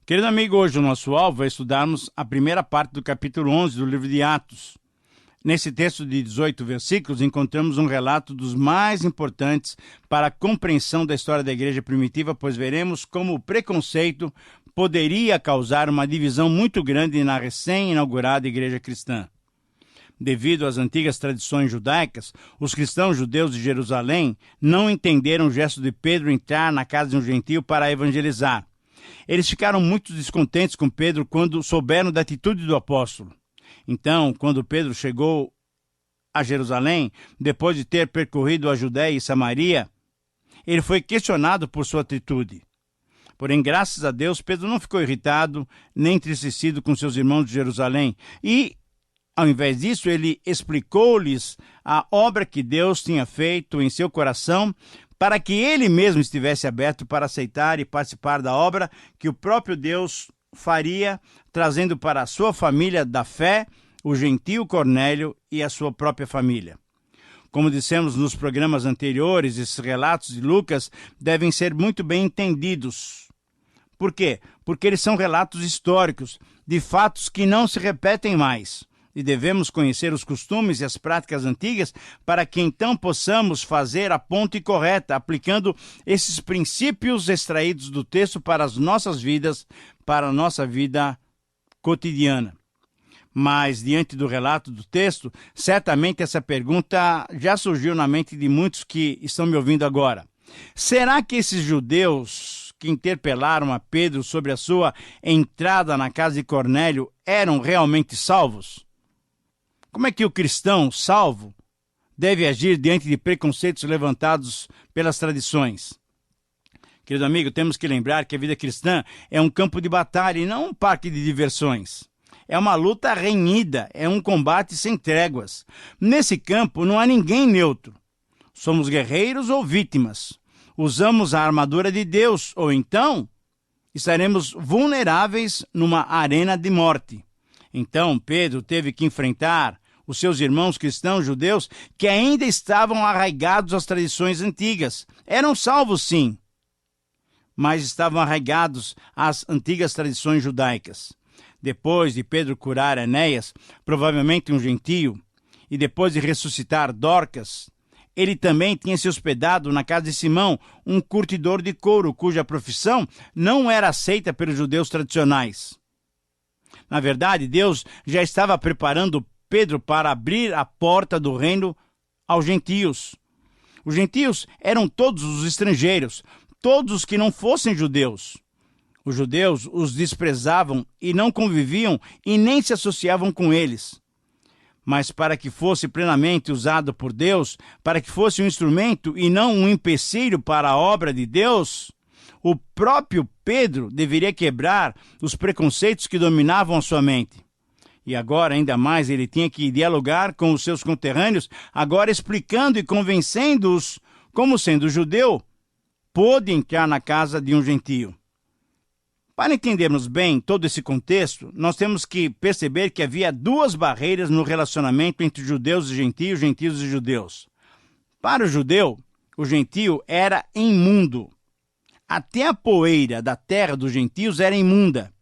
Querido amigo, hoje o nosso alvo é estudarmos a primeira parte do capítulo 11 do livro de Atos. Nesse texto de 18 versículos, encontramos um relato dos mais importantes para a compreensão da história da igreja primitiva, pois veremos como o preconceito poderia causar uma divisão muito grande na recém-inaugurada igreja cristã. Devido às antigas tradições judaicas, os cristãos judeus de Jerusalém não entenderam o gesto de Pedro entrar na casa de um gentio para evangelizar. Eles ficaram muito descontentes com Pedro quando souberam da atitude do apóstolo. Então, quando Pedro chegou a Jerusalém, depois de ter percorrido a Judéia e Samaria, ele foi questionado por sua atitude. Porém, graças a Deus, Pedro não ficou irritado nem entristecido com seus irmãos de Jerusalém. E, ao invés disso, ele explicou-lhes a obra que Deus tinha feito em seu coração para que ele mesmo estivesse aberto para aceitar e participar da obra que o próprio Deus faria, trazendo para a sua família da fé o gentio Cornélio e a sua própria família. Como dissemos nos programas anteriores, esses relatos de Lucas devem ser muito bem entendidos. Por quê? Porque eles são relatos históricos, de fatos que não se repetem mais. E devemos conhecer os costumes e as práticas antigas para que então possamos fazer a ponte correta, aplicando esses princípios extraídos do texto para as nossas vidas, para a nossa vida cotidiana. Mas, diante do relato do texto, certamente essa pergunta já surgiu na mente de muitos que estão me ouvindo agora. Será que esses judeus que interpelaram a Pedro sobre a sua entrada na casa de Cornélio eram realmente salvos? Como é que o cristão salvo deve agir diante de preconceitos levantados pelas tradições? Querido amigo, temos que lembrar que a vida cristã é um campo de batalha e não um parque de diversões. É uma luta renhida, é um combate sem tréguas. Nesse campo não há ninguém neutro. Somos guerreiros ou vítimas. Usamos a armadura de Deus ou então estaremos vulneráveis numa arena de morte. Então Pedro teve que enfrentar os seus irmãos cristãos judeus que ainda estavam arraigados às tradições antigas. Eram salvos, sim, mas estavam arraigados às antigas tradições judaicas. Depois de Pedro curar Enéas, provavelmente um gentio, e depois de ressuscitar Dorcas, ele também tinha se hospedado na casa de Simão, um curtidor de couro, cuja profissão não era aceita pelos judeus tradicionais. Na verdade, Deus já estava preparando Pedro para abrir a porta do reino aos gentios. Os gentios eram todos os estrangeiros, todos os que não fossem judeus. Os judeus os desprezavam e não conviviam e nem se associavam com eles. Mas para que fosse plenamente usado por Deus, para que fosse um instrumento e não um empecilho para a obra de Deus, o próprio Pedro deveria quebrar os preconceitos que dominavam a sua mente. E agora, ainda mais, ele tinha que dialogar com os seus conterrâneos, agora explicando e convencendo-os, como sendo judeu, pôde entrar na casa de um gentio. Para entendermos bem todo esse contexto, nós temos que perceber que havia duas barreiras no relacionamento entre judeus e gentios, gentios e judeus. Para o judeu, o gentio era imundo. Até a poeira da terra dos gentios era imunda.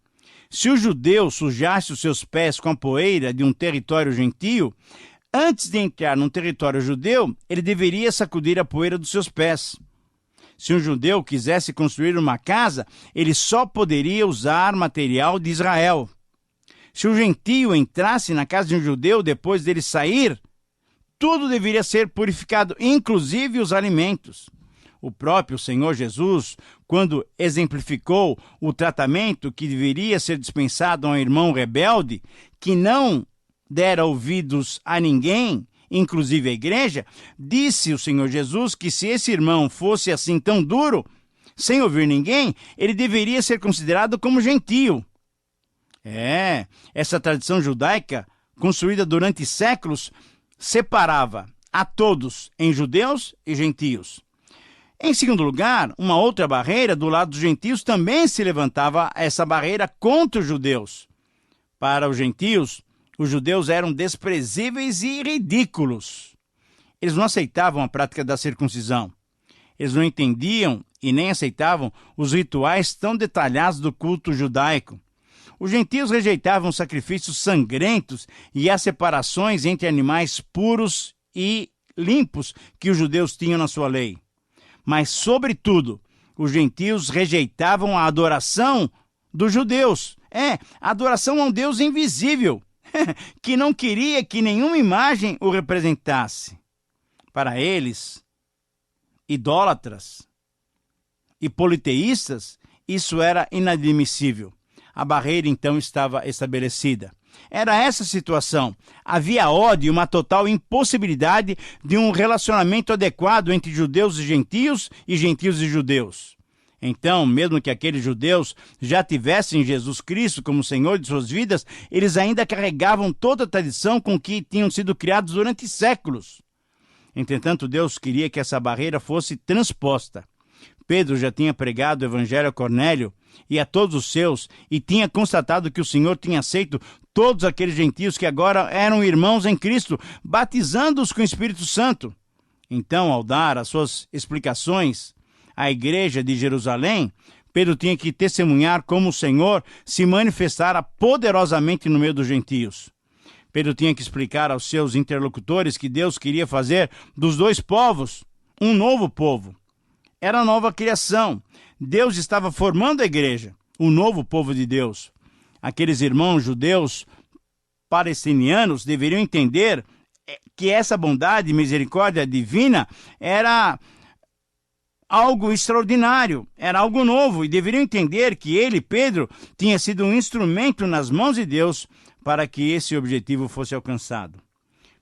Se o judeu sujasse os seus pés com a poeira de um território gentio, antes de entrar num território judeu, ele deveria sacudir a poeira dos seus pés. Se um judeu quisesse construir uma casa, ele só poderia usar material de Israel. Se um gentio entrasse na casa de um judeu depois dele sair, tudo deveria ser purificado, inclusive os alimentos. O próprio Senhor Jesus, quando exemplificou o tratamento que deveria ser dispensado a um irmão rebelde, que não dera ouvidos a ninguém, inclusive a igreja, disse o Senhor Jesus que se esse irmão fosse assim tão duro, sem ouvir ninguém, ele deveria ser considerado como gentio. Essa tradição judaica, construída durante séculos, separava a todos em judeus e gentios. Em segundo lugar, uma outra barreira do lado dos gentios também se levantava essa barreira contra os judeus. Para os gentios, os judeus eram desprezíveis e ridículos. Eles não aceitavam a prática da circuncisão. Eles não entendiam e nem aceitavam os rituais tão detalhados do culto judaico. Os gentios rejeitavam sacrifícios sangrentos e as separações entre animais puros e limpos que os judeus tinham na sua lei. Mas, sobretudo, os gentios rejeitavam a adoração dos judeus. A adoração a um Deus invisível, que não queria que nenhuma imagem o representasse. Para eles, idólatras e politeístas, isso era inadmissível. A barreira, então, estava estabelecida. Era essa a situação. Havia ódio e uma total impossibilidade de um relacionamento adequado entre judeus e gentios e judeus. Então, mesmo que aqueles judeus já tivessem Jesus Cristo como Senhor de suas vidas, eles ainda carregavam toda a tradição com que tinham sido criados durante séculos. Entretanto, Deus queria que essa barreira fosse transposta. Pedro já tinha pregado o evangelho a Cornélio e a todos os seus, e tinha constatado que o Senhor tinha aceito todos aqueles gentios que agora eram irmãos em Cristo, batizando-os com o Espírito Santo. Então, ao dar as suas explicações à igreja de Jerusalém, Pedro tinha que testemunhar como o Senhor se manifestara poderosamente no meio dos gentios. Pedro tinha que explicar aos seus interlocutores que Deus queria fazer dos dois povos um novo povo. Era a nova criação. Deus estava formando a igreja, o novo povo de Deus. Aqueles irmãos judeus palestinianos deveriam entender que essa bondade e misericórdia divina era algo extraordinário, era algo novo, e deveriam entender que ele, Pedro, tinha sido um instrumento nas mãos de Deus para que esse objetivo fosse alcançado.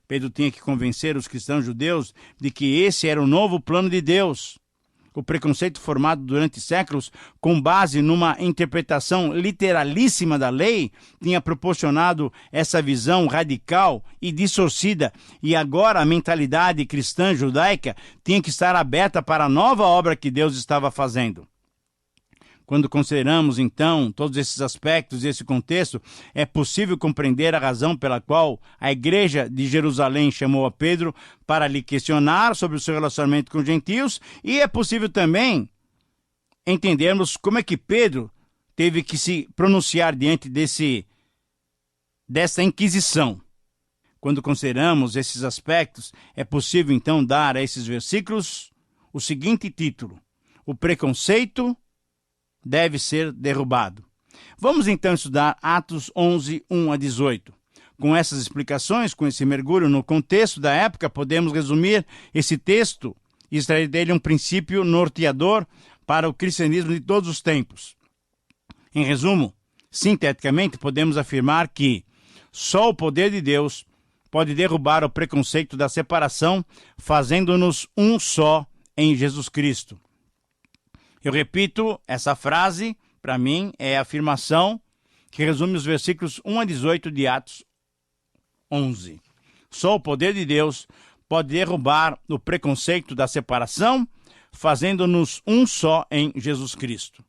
Pedro tinha que convencer os cristãos judeus de que esse era o novo plano de Deus. O preconceito formado durante séculos, com base numa interpretação literalíssima da lei, tinha proporcionado essa visão radical e distorcida, e agora a mentalidade cristã judaica tinha que estar aberta para a nova obra que Deus estava fazendo. Quando consideramos, então, todos esses aspectos e esse contexto, é possível compreender a razão pela qual a igreja de Jerusalém chamou a Pedro para lhe questionar sobre o seu relacionamento com os gentios, e é possível também entendermos como é que Pedro teve que se pronunciar diante dessa inquisição. Quando consideramos esses aspectos, é possível, então, dar a esses versículos o seguinte título: O preconceito deve ser derrubado. Vamos então estudar Atos 11, 1 a 18. Com essas explicações, com esse mergulho no contexto da época, podemos resumir esse texto e extrair dele um princípio norteador para o cristianismo de todos os tempos. Em resumo, sinteticamente, podemos afirmar que só o poder de Deus pode derrubar o preconceito da separação, fazendo-nos um só em Jesus Cristo. Eu repito, essa frase, para mim, é a afirmação que resume os versículos 1 a 18 de Atos 11. Só o poder de Deus pode derrubar o preconceito da separação, fazendo-nos um só em Jesus Cristo.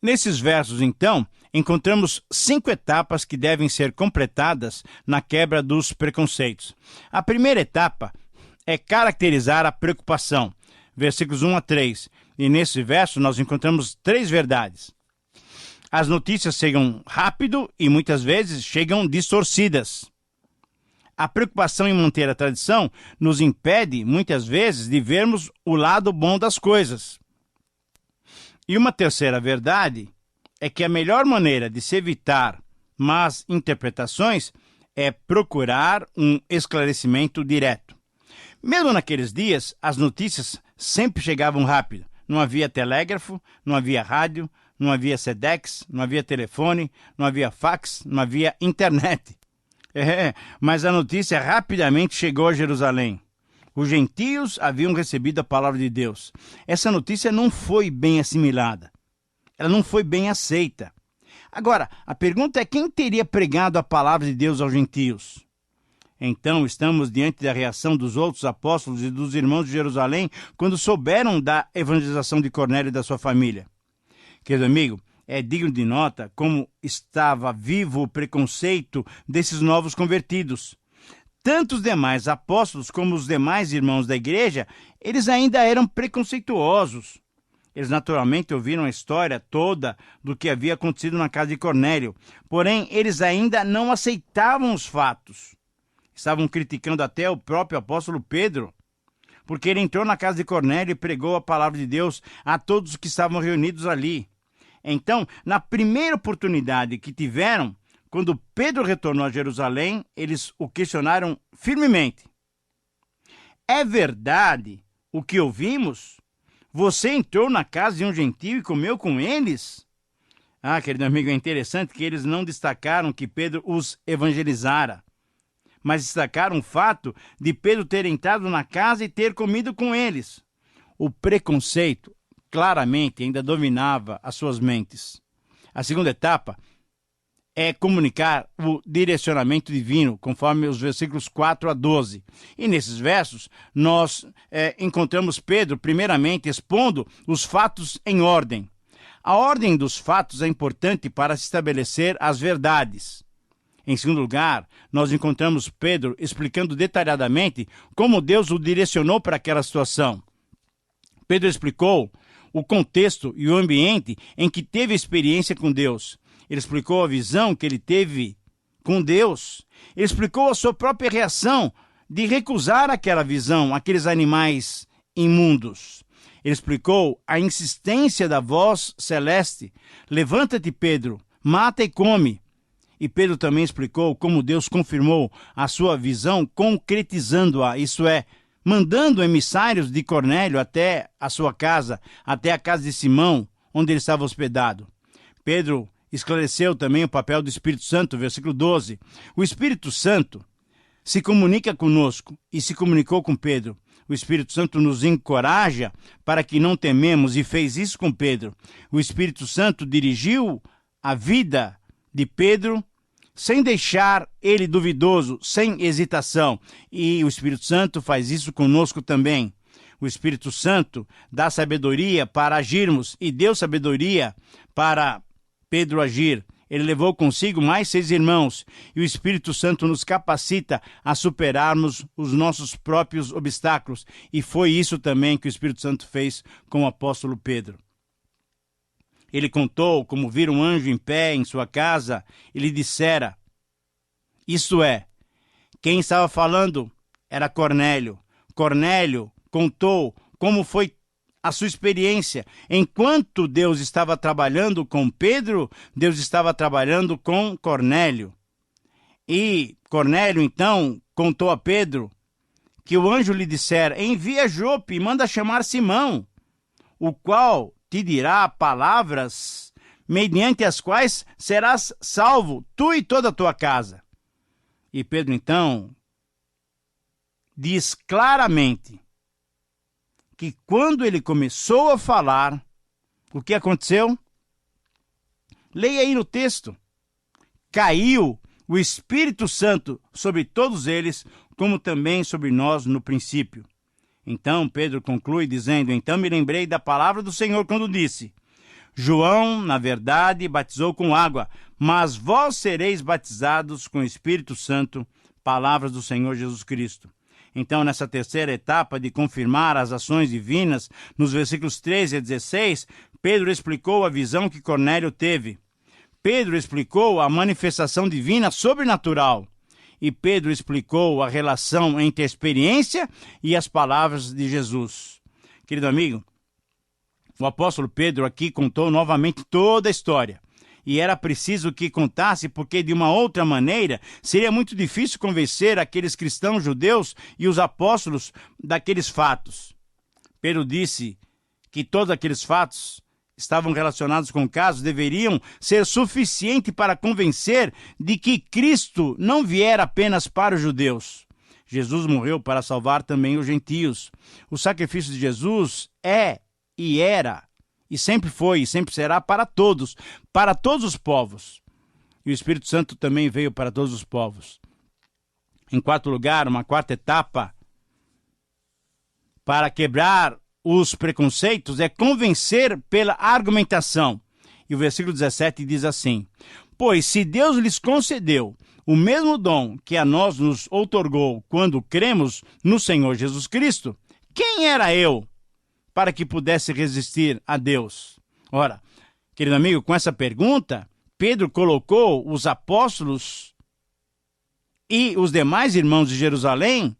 Nesses versos, então, encontramos 5 etapas que devem ser completadas na quebra dos preconceitos. A primeira etapa é caracterizar a preocupação, versículos 1 a 3. E nesse verso nós encontramos 3 verdades. As notícias chegam rápido e muitas vezes chegam distorcidas. A preocupação em manter a tradição nos impede, muitas vezes, de vermos o lado bom das coisas. E uma terceira verdade é que a melhor maneira de se evitar más interpretações é procurar um esclarecimento direto. Mesmo naqueles dias, as notícias sempre chegavam rápido. Não havia telégrafo, não havia rádio, não havia Sedex, não havia telefone, não havia fax, não havia internet. Mas a notícia rapidamente chegou a Jerusalém. Os gentios haviam recebido a palavra de Deus. Essa notícia não foi bem assimilada. Ela não foi bem aceita. Agora, a pergunta é: quem teria pregado a palavra de Deus aos gentios? Então, estamos diante da reação dos outros apóstolos e dos irmãos de Jerusalém quando souberam da evangelização de Cornélio e da sua família. Querido amigo, é digno de nota como estava vivo o preconceito desses novos convertidos. Tanto os demais apóstolos como os demais irmãos da igreja, eles ainda eram preconceituosos. Eles naturalmente ouviram a história toda do que havia acontecido na casa de Cornélio. Porém, eles ainda não aceitavam os fatos. Estavam criticando até o próprio apóstolo Pedro, porque ele entrou na casa de Cornélio e pregou a palavra de Deus a todos os que estavam reunidos ali. Então, na primeira oportunidade que tiveram, quando Pedro retornou a Jerusalém, eles o questionaram firmemente. É verdade o que ouvimos? Você entrou na casa de um gentio e comeu com eles? Querido amigo, é interessante que eles não destacaram que Pedro os evangelizara, mas destacaram o fato de Pedro ter entrado na casa e ter comido com eles. O preconceito claramente ainda dominava as suas mentes. A segunda etapa é comunicar o direcionamento divino, conforme os versículos 4 a 12. E nesses versos, nós encontramos Pedro, primeiramente, expondo os fatos em ordem. A ordem dos fatos é importante para se estabelecer as verdades. Em segundo lugar, nós encontramos Pedro explicando detalhadamente como Deus o direcionou para aquela situação. Pedro explicou o contexto e o ambiente em que teve experiência com Deus. Ele explicou a visão que ele teve com Deus. Ele explicou a sua própria reação de recusar aquela visão, aqueles animais imundos. Ele explicou a insistência da voz celeste. Levanta-te, Pedro, mata e come. E Pedro também explicou como Deus confirmou a sua visão, concretizando-a, isso é, mandando emissários de Cornélio até a sua casa, até a casa de Simão, onde ele estava hospedado. Pedro esclareceu também o papel do Espírito Santo, versículo 12. O Espírito Santo se comunica conosco e se comunicou com Pedro. O Espírito Santo nos encoraja para que não tememos e fez isso com Pedro. O Espírito Santo dirigiu a vida de Pedro sem deixar ele duvidoso, sem hesitação. E o Espírito Santo faz isso conosco também. O Espírito Santo dá sabedoria para agirmos e deu sabedoria para Pedro agir. Ele levou consigo mais 6 irmãos e o Espírito Santo nos capacita a superarmos os nossos próprios obstáculos. E foi isso também que o Espírito Santo fez com o apóstolo Pedro. Ele contou como vira um anjo em pé em sua casa e lhe dissera, isto é, quem estava falando era Cornélio. Cornélio contou como foi a sua experiência. Enquanto Deus estava trabalhando com Pedro, Deus estava trabalhando com Cornélio. E Cornélio, então, contou a Pedro que o anjo lhe dissera, envia Jope e manda chamar Simão, o qual te dirá palavras mediante as quais serás salvo, tu e toda a tua casa. E Pedro, então, diz claramente que quando ele começou a falar, o que aconteceu? Leia aí no texto. Caiu o Espírito Santo sobre todos eles, como também sobre nós no princípio. Então Pedro conclui dizendo, então me lembrei da palavra do Senhor quando disse, João, na verdade, batizou com água, mas vós sereis batizados com o Espírito Santo, palavras do Senhor Jesus Cristo. Então, nessa terceira etapa de confirmar as ações divinas, nos versículos 13 a 16, Pedro explicou a visão que Cornélio teve. Pedro explicou a manifestação divina sobrenatural. E Pedro explicou a relação entre a experiência e as palavras de Jesus. Querido amigo, o apóstolo Pedro aqui contou novamente toda a história. E era preciso que contasse, porque de uma outra maneira seria muito difícil convencer aqueles cristãos judeus e os apóstolos daqueles fatos. Pedro disse que todos aqueles fatos estavam relacionados com casos deveriam ser suficiente para convencer de que Cristo não viera apenas para os judeus. Jesus morreu para salvar também os gentios. O sacrifício de Jesus é e era e sempre foi e sempre será para todos os povos. E o Espírito Santo também veio para todos os povos. Em quarto lugar, uma quarta etapa para quebrar os preconceitos é convencer pela argumentação. E o versículo 17 diz assim, pois se Deus lhes concedeu o mesmo dom que a nós nos outorgou quando cremos no Senhor Jesus Cristo, quem era eu para que pudesse resistir a Deus? Ora, querido amigo, com essa pergunta, Pedro colocou os apóstolos e os demais irmãos de Jerusalém,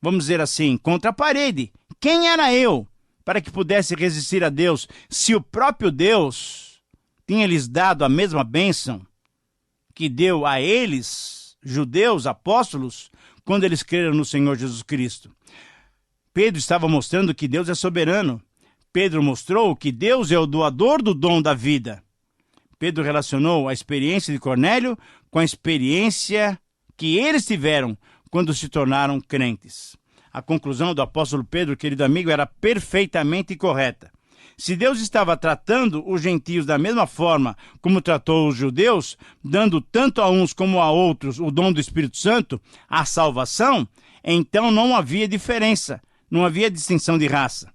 vamos dizer assim, contra a parede. Quem era eu para que pudesse resistir a Deus, se o próprio Deus tinha lhes dado a mesma bênção que deu a eles, judeus, apóstolos, quando eles creram no Senhor Jesus Cristo? Pedro estava mostrando que Deus é soberano. Pedro mostrou que Deus é o doador do dom da vida. Pedro relacionou a experiência de Cornélio com a experiência que eles tiveram quando se tornaram crentes. A conclusão do apóstolo Pedro, querido amigo, era perfeitamente correta. Se Deus estava tratando os gentios da mesma forma como tratou os judeus, dando tanto a uns como a outros o dom do Espírito Santo, a salvação, então não havia diferença, não havia distinção de raça.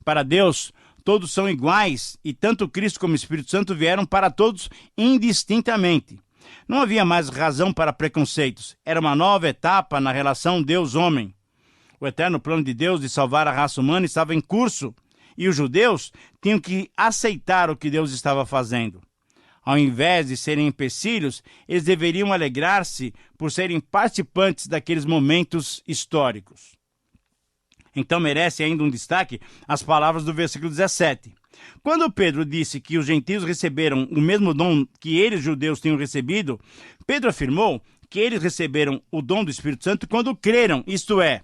Para Deus, todos são iguais e tanto Cristo como o Espírito Santo vieram para todos indistintamente. Não havia mais razão para preconceitos. Era uma nova etapa na relação Deus-homem. O eterno plano de Deus de salvar a raça humana estava em curso e os judeus tinham que aceitar o que Deus estava fazendo. Ao invés de serem empecilhos, eles deveriam alegrar-se por serem participantes daqueles momentos históricos. Então merece ainda um destaque as palavras do versículo 17. Quando Pedro disse que os gentios receberam o mesmo dom que eles, judeus, tinham recebido, Pedro afirmou que eles receberam o dom do Espírito Santo quando creram, isto é,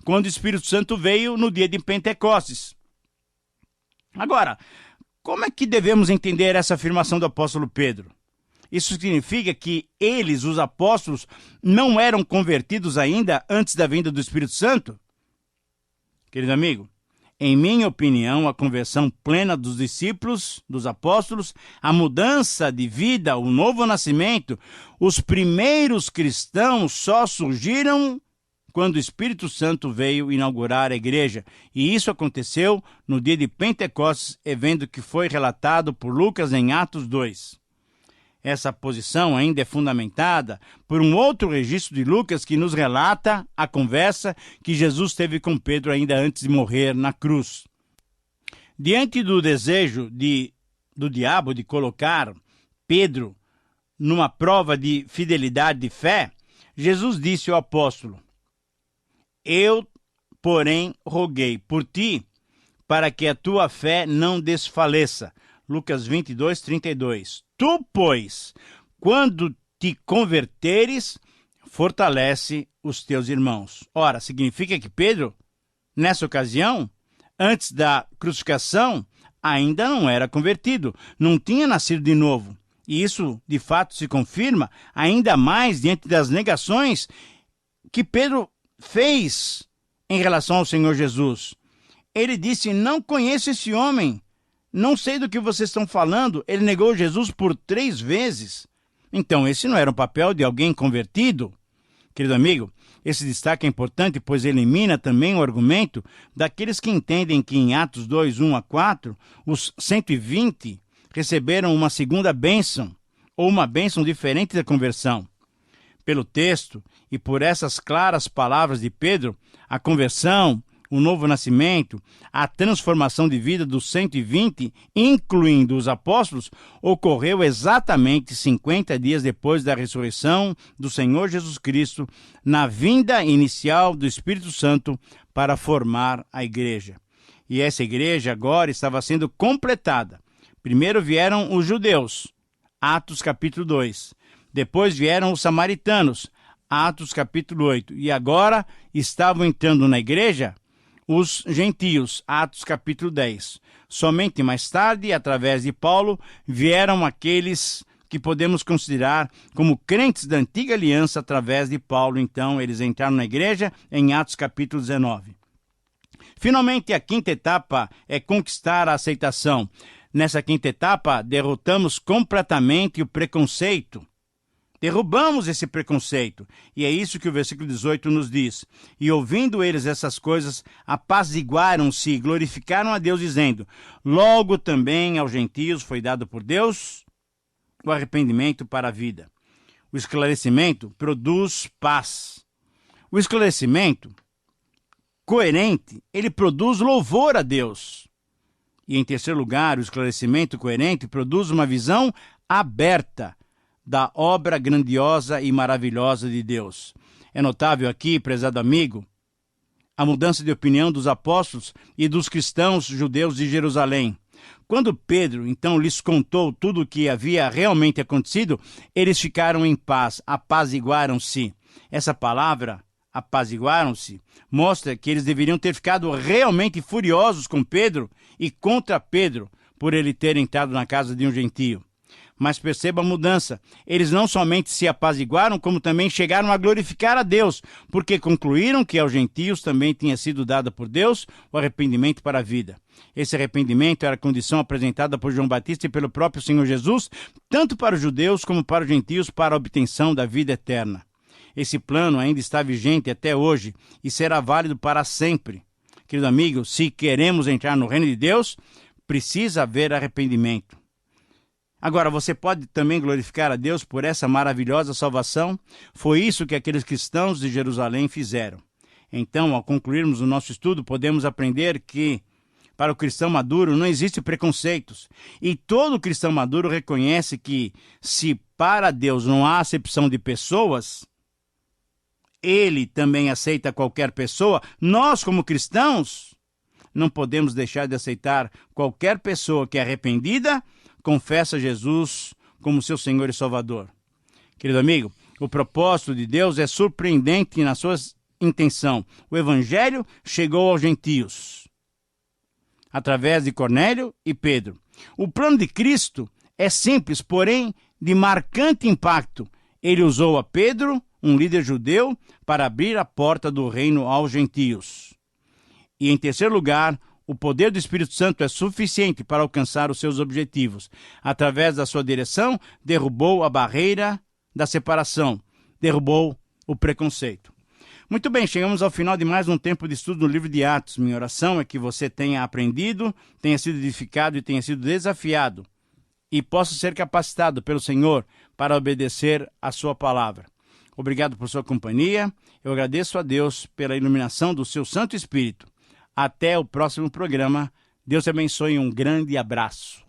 quando o Espírito Santo veio no dia de Pentecostes. Agora, como é que devemos entender essa afirmação do apóstolo Pedro? Isso significa que eles, os apóstolos, não eram convertidos ainda antes da vinda do Espírito Santo? Querido amigo, em minha opinião, a conversão plena dos discípulos, dos apóstolos, a mudança de vida, o novo nascimento, os primeiros cristãos só surgiram quando o Espírito Santo veio inaugurar a igreja. E isso aconteceu no dia de Pentecostes, evento que foi relatado por Lucas em Atos 2. Essa posição ainda é fundamentada por um outro registro de Lucas que nos relata a conversa que Jesus teve com Pedro ainda antes de morrer na cruz. Diante do desejo do diabo de colocar Pedro numa prova de fidelidade de fé, Jesus disse ao apóstolo: Eu, porém, roguei por ti, para que a tua fé não desfaleça. Lucas 22, 32. Tu, pois, quando te converteres, fortalece os teus irmãos. Ora, significa que Pedro, nessa ocasião, antes da crucificação, ainda não era convertido, não tinha nascido de novo. E isso, de fato, se confirma ainda mais diante das negações que Pedro fez em relação ao Senhor Jesus. Ele disse: não conheço esse homem, não sei do que vocês estão falando. Ele negou Jesus por 3 vezes. Então, esse não era um papel de alguém convertido? Querido amigo, esse destaque é importante, pois elimina também o argumento daqueles que entendem que em Atos 2, 1 a 4, os 120 receberam uma segunda bênção, ou uma bênção diferente da conversão. Pelo texto e por essas claras palavras de Pedro, a conversão, o novo nascimento, a transformação de vida dos 120, incluindo os apóstolos, ocorreu exatamente 50 dias depois da ressurreição do Senhor Jesus Cristo, na vinda inicial do Espírito Santo para formar a igreja. E essa igreja agora estava sendo completada. Primeiro vieram os judeus, Atos capítulo 2. Depois vieram os samaritanos, Atos capítulo 8. E agora estavam entrando na igreja os gentios, Atos capítulo 10. Somente mais tarde, através de Paulo, vieram aqueles que podemos considerar como crentes da antiga aliança através de Paulo. Então, eles entraram na igreja em Atos capítulo 19. Finalmente, a quinta etapa é conquistar a aceitação. Nessa quinta etapa, derrotamos completamente o preconceito. Derrubamos esse preconceito. E é isso que o versículo 18 nos diz. E ouvindo eles essas coisas, apaziguaram-se e glorificaram a Deus, dizendo: logo também aos gentios foi dado por Deus o arrependimento para a vida. O esclarecimento produz paz. O esclarecimento coerente, ele produz louvor a Deus. E, em terceiro lugar, o esclarecimento coerente produz uma visão aberta da obra grandiosa e maravilhosa de Deus. É notável aqui, prezado amigo, a mudança de opinião dos apóstolos e dos cristãos judeus de Jerusalém. Quando Pedro, então, lhes contou tudo o que havia realmente acontecido, eles ficaram em paz, apaziguaram-se. Essa palavra, apaziguaram-se, mostra que eles deveriam ter ficado realmente furiosos com Pedro e contra Pedro por ele ter entrado na casa de um gentio. Mas perceba a mudança. Eles não somente se apaziguaram, como também chegaram a glorificar a Deus, porque concluíram que aos gentios também tinha sido dado por Deus o arrependimento para a vida. Esse arrependimento era a condição apresentada por João Batista e pelo próprio Senhor Jesus, tanto para os judeus como para os gentios, para a obtenção da vida eterna. Esse plano ainda está vigente até hoje e será válido para sempre. Querido amigo, se queremos entrar no reino de Deus, precisa haver arrependimento. Agora, você pode também glorificar a Deus por essa maravilhosa salvação? Foi isso que aqueles cristãos de Jerusalém fizeram. Então, ao concluirmos o nosso estudo, podemos aprender que, para o cristão maduro, não existem preconceitos. E todo cristão maduro reconhece que, se para Deus não há acepção de pessoas, ele também aceita qualquer pessoa. Nós, como cristãos, não podemos deixar de aceitar qualquer pessoa que é arrependida, confessa Jesus como seu Senhor e Salvador. Querido amigo, o propósito de Deus é surpreendente na sua intenção. O Evangelho chegou aos gentios, através de Cornélio e Pedro. O plano de Cristo é simples, porém de marcante impacto. Ele usou a Pedro, um líder judeu, para abrir a porta do reino aos gentios. E, em terceiro lugar, o poder do Espírito Santo é suficiente para alcançar os seus objetivos. Através da sua direção, derrubou a barreira da separação, derrubou o preconceito. Muito bem, chegamos ao final de mais um tempo de estudo no livro de Atos. Minha oração é que você tenha aprendido, tenha sido edificado e tenha sido desafiado e possa ser capacitado pelo Senhor para obedecer a sua palavra. Obrigado por sua companhia. Eu agradeço a Deus pela iluminação do seu Santo Espírito. Até o próximo programa. Deus te abençoe e um grande abraço.